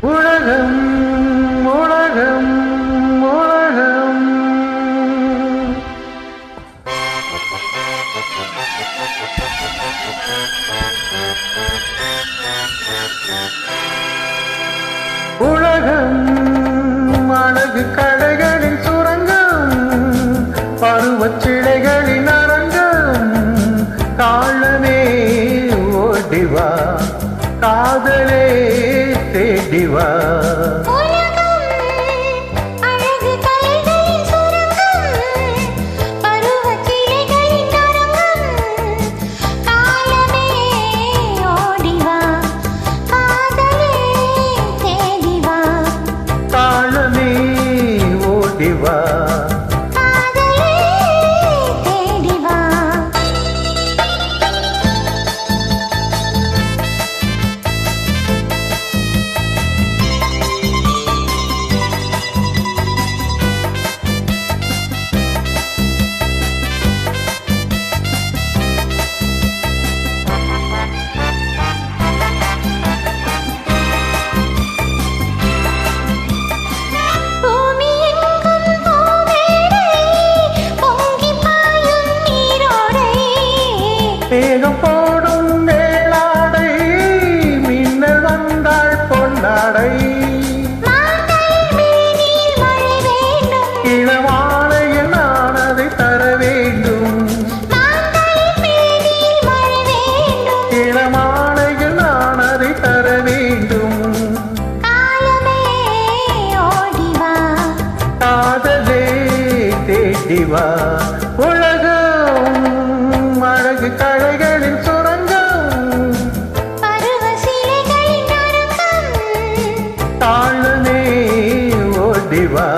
உலகம் உலகம் உலகம் உலகம் அழகு கடைகளின் சுரங்கம் பருவச்சிலைகளின் அரங்கம் காலமே ஓடிவா காதலே தேடிவா காலமே ஓடிவா மேகம் போடும் மேலாடை மின்னல் வந்தாள் பொன்னாடை இளவானையில் நான் அதை தர வேண்டும் இளமானையில் நான் அதை தர வேண்டும் காதலே தேடிவா உலகம் அழகு கலைகளின் சுரங்கம் தாழனே ஓடிவா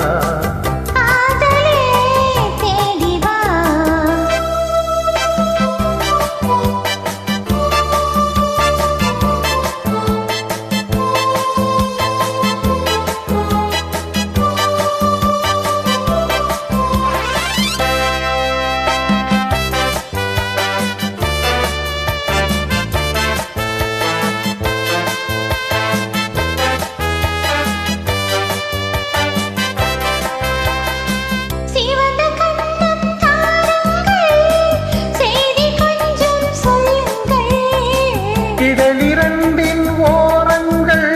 இதழிரண்டின் ஓரங்கள்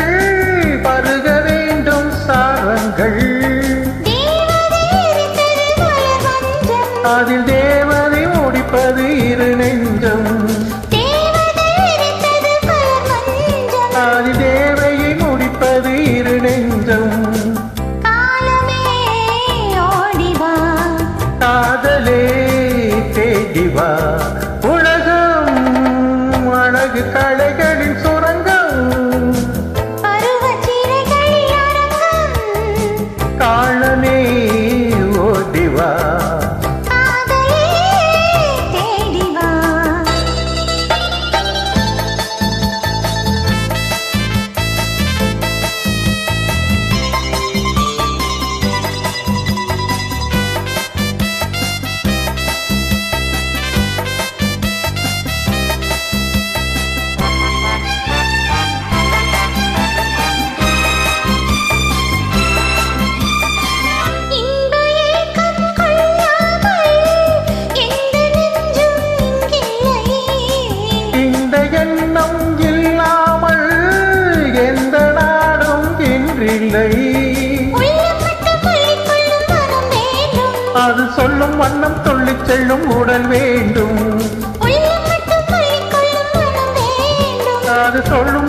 பருக வேண்டும் சாரங்கள் அதில் தேவதை முடிப்பது இரு நெஞ்சம் அதில் தேவையை முடிப்பது இரு நெஞ்சம் காதலே தேடிவா உலகம் அழகு கலைகளின் சுரங்கம் காலனே ஓடிவா எண்ணம் இல்லாமல் எந்த நாடும் இன்றில்லை அது சொல்லும் வண்ணம் சொல்லிச் செல்லும் உடல் வேண்டும் அது சொல்லும்